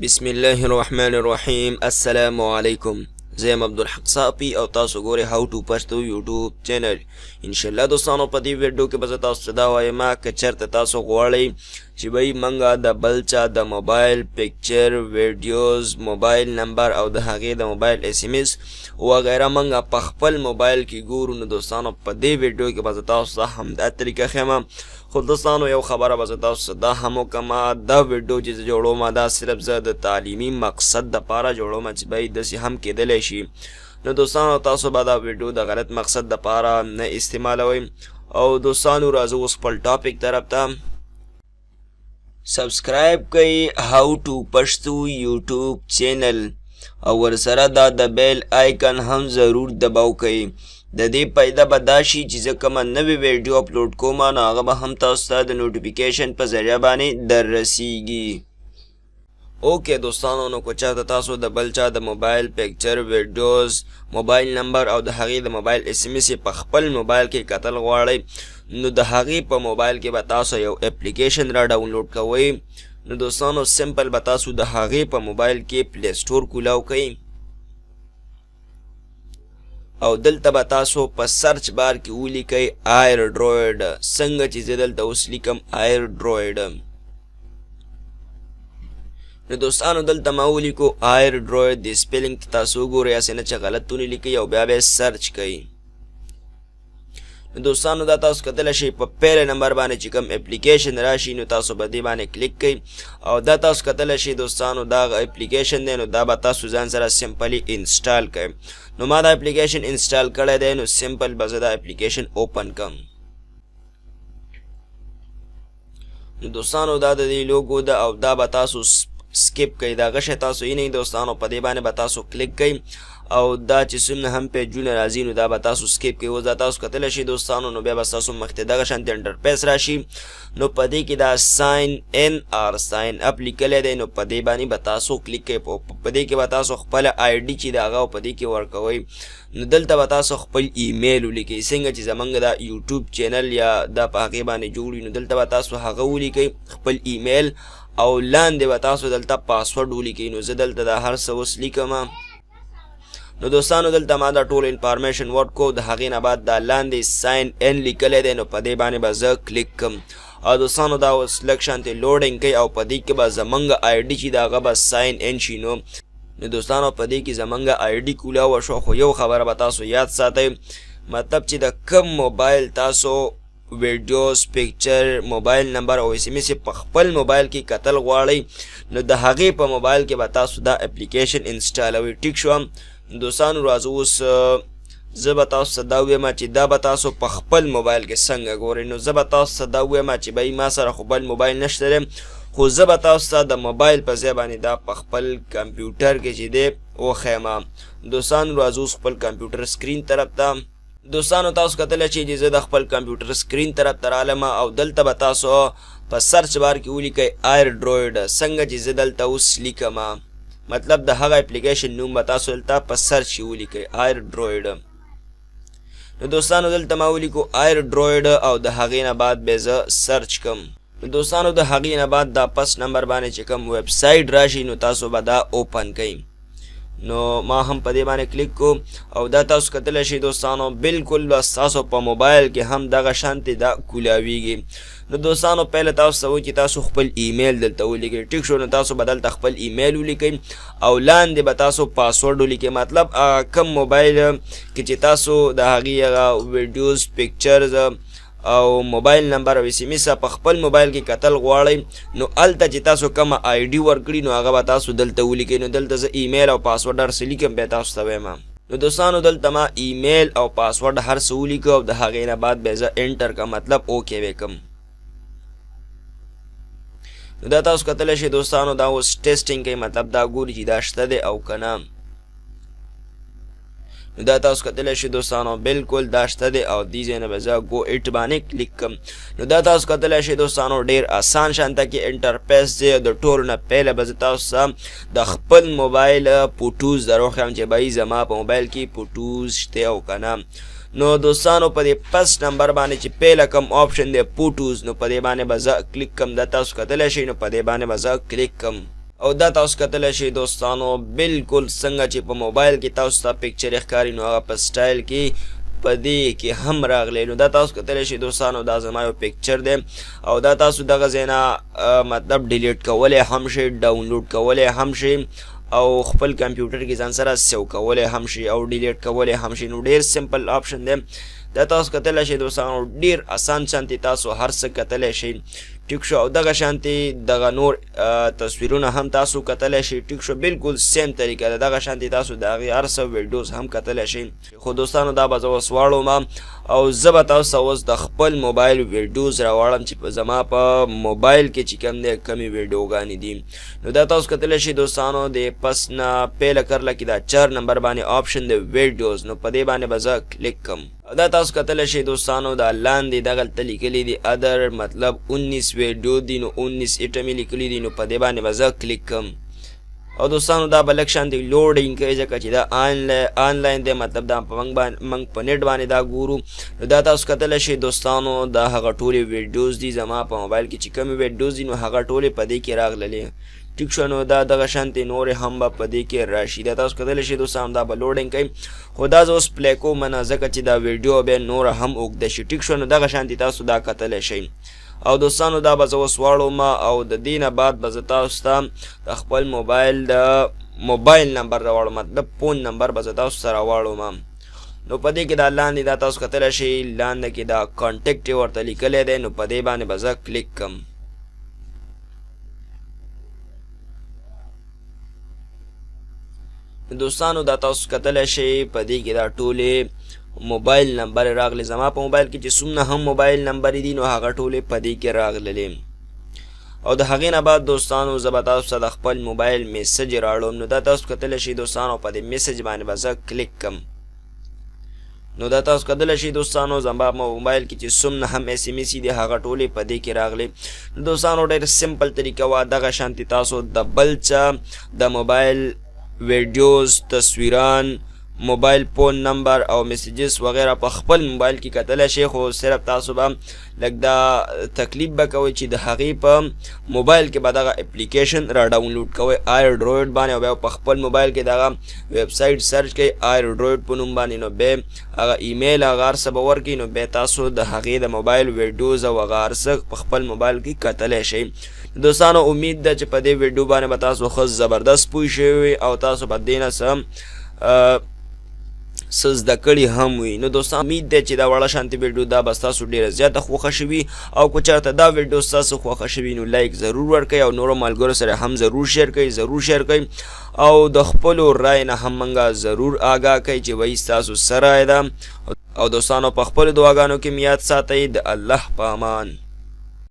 بسم الله الرحمن الرحیم. السلام علیکم. زیم عبدالحق صاحبی او تاسو ګورئ هاو ټو پښتو یوټیوب چینل. انشاءالله دوستانو په دې ویډیو کې به زه تاسو ته دا وایم که چېرته تاسو غواړئ چې بھئی منګه د بل چا د موبایل پکچر ویډیوز موبایل نمبر او د هغې د موبایل اس ام اس وغیره منګه په خپل موبایل کې ګورو، نو دوستانو په دې ویډیو کې به زه تاسو ته همدا طریقه ښیم. خو دوستانو یو خبره به زه تاسو ته دا هم وکړم، دا ویډیو چې زه جوړوم دا صرف زه د تعلیمي مقصد دپاره جوړوم چې بھئی داسې هم کیدلی شي. نو دوستانو تاسو به دا ویډیو د غلط مقصد دپاره نه استعمالوئ. او دوستانو راځو اوس خپل ټاپک طرف ته. سبسکرایب کړئ هاو ټو پښتو یوټیوب چینل او ورسره دا د بیل آیکن هم ضرور دباو کړئ. د دې پیدا به دا شي چې زه کومه نوې ویډیو اپلوډ کوم نو هغه به هم تاسو ته د نوټیفیکیشن په ذریعه باندې در رسیږي. اوکې دوستانو، نو که چېرته تاسو د بل چا د موبایل پکچر ویډیوز موبایل نمبر او د هغې د موبایل اس ام اس په خپل موبایل کې کتل غواړئ، نو د هغې په موبایل کې به تاسو یو اپلیکیشن را ډاونلوډ کوئ. نو دوستانو سمپل به تاسو د هغې په موبایل کې پلی سټور کولاو کوئ او دلته به تاسو په سرچ بار کې ولیکئ ایرډرویډ، څنګه چې زه دلته اوس لیکم ایرډرویډ. نو دوستانو دلته ما ولیکو ایرډرویډ، د سپیلنګ ته تاسو وګورئ هسې نه چې غلط ونه لیکئ او بیا به سرچ کوئ. نو دوستانو دا تاسو کتلی شئ په پیل نمبر باندې چې کوم اپلیکیشن راشي نو تاسو به دې باندې کلیک کوئ او دا تاسو کتلی شئ دوستانو دا اپلیکیشن دی، نو دا به تاسو ځان سره سمپلی انسټال کوئ. نو ما دا اپلیکیشن انسټال کړی دی، نو سمپل به زه دا اپلیکیشن اوپن کړم. نو دوستانو دا د دې لوګو ده او دا به تاسو سکیپ کوئ، دا غشی تاسو یې نه دوستانو په دې باندې به تاسو کلیک کوئ او دا چې څومره هم پیجونه راځي نو دا به تاسو سکیپ کوئ. اوس دا تاسو کتلی شئ دوستانو، نو بیا به ستاسو مخکې دغه شانتې انټرفیس راشي. نو په دې کې دا ساین ان آر ساین اپ لیکلی دی، نو په دې باندې به تاسو کلیک کوئ. په دې کې به تاسو خپله آی ډي چې د هغه په دې کې ورکوئ. نو دلته به تاسو خپل ایمیل ولیکئ، څنګه چې زمونږ دا یوټیوب چینل یا دا په هغې باندې جوړ وي، نو دلته به تاسو هغه ولیکئ خپل ایمیل او لاندې به تاسو دلته پاسورډ ولیکئ. نو زه دلته دا هر څه اوس لیکم. نو دوستانو دلته ما دا ټول انفارمیشن ورکو، د هغې نه بعد دا لاندې ساین ان لیکلی دی، نو په دې باندې به زه کلیک کړم. او دوستانو دا اوس لږ شانتې لوډینګ کوي او په دې کې به زمونږ آی ډي چې د هغه به ساین ان شي. نو دوستانو په دې کې زمونږ آی ډي کولاوه شوه، خو یو خبره به تاسو یاد ساتئ، مطلب چې د کم موبایل تاسو ویډیوز پکچر موبایل نمبر او اس ام اس په خپل موبایل کې کتل غواړئ نو د هغې په موبایل کې به تاسو دا اپلیکیشن انسټالوئ. ټیک شو دوستانو، راځو اوس زه به تاسو ته دا ویم چې دا به تاسو په خپل موبایل کې څنګه ګورئ. نو زه به تاسو ته دا ویم چې بھئی ما سره خو بل موبایل نشته دی، خو زه به تاسو ته د موبایل په ځای باندې دا په خپل کمپیوټر کې چې دی وښیم. دوستانو راځو اوس خپل کمپیوټر سکرین طرف ته. دوستانو تاسو کتلی چې زه د خپل کمپیوټر سکرین طرف ته رالم او دلته به تاسو په سرچ بار کې ولیکئ ایرډرویډ، څنګه چې زه دلته اوس لیکم، مطلب د هغه اپلیکیشن نوم به تاسو دلته په سرچ کې ولیکئ ایرډرویډ. نو دوستانو دلته ما ولیکو ایرډرویډ او د هغې نه بعد به زه سرچ کړم. نو دوستانو د هغې نه بعد دا پس نمبر باندې چې کوم ویب سایټ راشي نو تاسو به دا اوپن کئ. نو ما هم په دې باندې کلیک کو او دا تاسو کتلی شئ دوستانو بالکل به ستاسو په موبایل کې هم دغه شانتې دا کولاویږي. نو دوستانو پهله تاسو ته وایي چې تاسو خپل ایمیل دلته ولیکئ. ټیک شو، نو تاسو به دلته خپل ایمیل ولیکئ او لاندې به تاسو پاسورډ ولیکئ، مطلب کم موبایل کې چې تاسو د هغې هغه ویډیوز پکچرز او موبایل نمبر او اس ام اس په خپل موبایل کې کتل غواړئ نو هلته چې تاسو کومه آی ډي ورکړي نو هغه به تاسو دلته ولیکئ. نو دلته زه ایمیل او پاسورډ هر څه لیکم بیا تاسو ته وایم. نو دوستانو دلته ما ایمیل او پاسورډ هر څه ولیکو او د هغې نه بعد بیا زه انټر کړم، مطلب اوکې ویې کړم. نو دا تاسو کتلی شئ دوستانو دا اوس ټیسټینګ کوي، مطلب دا ګوري چې دا شته دی او که نه. نو دا تاسو کتلی شئ دوستانو بالکل دا شته دی او دې ځای نه به زه ګو ایټ باندې کلیک کړم. نو دا تاسو کتلی شئ دوستانو ډېر آسان شانته کې انټرفیس دی. د ټولو نه پهله به زه تاسو ته د خپل موبایل فوټوز در وښیم چې بھئی زما په موبایل کې فوټوز شته او که نه. نو دوستانو په دې پس نمبر باندې چې پهله کوم آپشن دی فوټوز نو په دې باندې به زه کلیک کړم. دا تاسو کتلی شئ نو په دې باندې به زه کلیک کړم او دا تاسو کتلی شئ دوستانو بالکل څنګه چې په موبایل کې تاسو ته پکچر ښکاري نو هغه په سټایل کې په دې کې هم راغلی. نو دا تاسو کتلی شئ دوستانو دا زما یو پکچر دی او دا تاسو دغه ځای نه مطلب ډیلیټ کولی هم شئ، ډاونلوډ کولی هم شئ او خپل کمپیوټر کې ځان سره سیو کولی هم شي او ډیلیټ کولی هم شي. نو ډیر سمپل آپشن دی دا تاسو کتلی شئ دوستانو، ډیر اسان شانتي تاسو هر څه کتلی شئ. ټیک شو او دغه شانتي دغه نور تصویرونه هم تاسو کتلی شئ. ټیک شو بالکل سیم طریقه ده، دغه شانتي تاسو د هغې هر څه ویډیوز هم کتلی شئ. خو دوستانو دا به زه اوس واړوم او زه به تاسو ته اوس د خپل موبایل ویډیوز راواړم چې زما په موبایل کې چې کوم دی کمې ویډیوګانې دي. نو دا تاسو کتلی شئ دوستانو د پس نه پهله کرله کې دا 4 نمبر باندې آپشن دی ویډیوز، نو په دې باندې به زه کلیک کم. دا تاسو کتلی شئ دوستانو دا لاندې دغلته لیکلي دي ادر مطلب 19 ویډیو دي، نو 19 ایټمې لیکلي دي، نو په دې باندې به زه کلیک کم. او دوستانو دا به لږ شانتې لوډینګ کوي ځکه چې دا آنلاین دی، مطلب دا موږ په نیټ باندې دا ګورو. نو دا تاسو کتلی شئ دوستانو دا هغه ټولې ویډیوز دي زما په موبایل کې چې کومې ویډیوز دي نو هغه ټولې په دې کې راغللې. ټیک شو نو دا دغه شانتې نورې هم به په دې کې راشي. دا تاسو کتلی شئ دوستانو دا به لوډینګ کوي، خو دا زه اوس پلی کوم نه ځکه چې دا ویډیو بیا نوره هم اوږده شي. ټیک شو نو دغه شانتې تاسو دا کتلی شئ. او دوستانو دا به زه اوس واړوم او د دې نه بعد به زه تاسو ته د خپل موبایل د موبایل نمبر راواړم، مطلب فون نمبر به زه تاسو سره واړوم. نو په دې کې دا لاندې دا تاسو کتلی شئ لاندې کې دا کانټیکټ یې ورته لیکلی دی، نو په دې باندې به زه کلیک کم. دوستانو دا تاسو کتلی شئ په دې کې دا ټولې موبایل نمبر راغلی. زما په موبایل کې چې څومره هم موبایل نمبر دي نو هغه ټولې په دې کې راغللې. او د هغې نه بعد دوستانو زه به تاسو ته د خپل موبایل میسج راوړم. نو دا تاسو کتلی شئ دوستانو په دې میسج باندې به زه کلیک کم. نو دا تاسو کتلی شئ دوستانو زما په موبایل کې چې څومره هم ایس ایم ایس دي هغه ټولې په دې کې راغلې. نو دوستانو ډېر سمپل طریقه وه، دغه شانتې تاسو د بل چا د موبایل ویډیوز، تصویران، موبایل فون نمبر او میسیجز وغیرہ په خپل موبایل کې کتلی شئ. خو صرف تاسو به لږ دا تکلیف به کوئ چې د هغې په موبایل کې به دغه اپلیکیشن را ډاونلوډ کوئ ایرډرویډ باندې او بیا په خپل موبایل کې دغه ویب سایټ سرچ کوئ ایرډرویډ په نوم باندې، نو بیا هغه ایمیل هغه هر څه به ورکړي، نو بیا تاسو د هغې د موبایل ویډیوز او هغه هر څه په خپل موبایل کې کتلی شئ. دوستانو امید ده چې په دې ویډیو باندې به تاسو ښه زبردست پوه شوي او تاسو به دې نه څه زده کړي هم وي. نو دوستان امید دی چې دا وړه شانتې ویډیو دا به ستاسو ډېره زیاته خوښه شوي او که چېرته دا ویډیو ستاسو خوښه شوي نو لایک ضرور ورکړئ او نورو ملګرو سره هم ضرور شیر کړئ او د خپلو رای نه هم موږ ضرور آګاه کړئ چې وایي ستاسو څه رای ده. او دوستانو په خپلو دعاګانو کې مې یاد ساتئ. د الله په امان.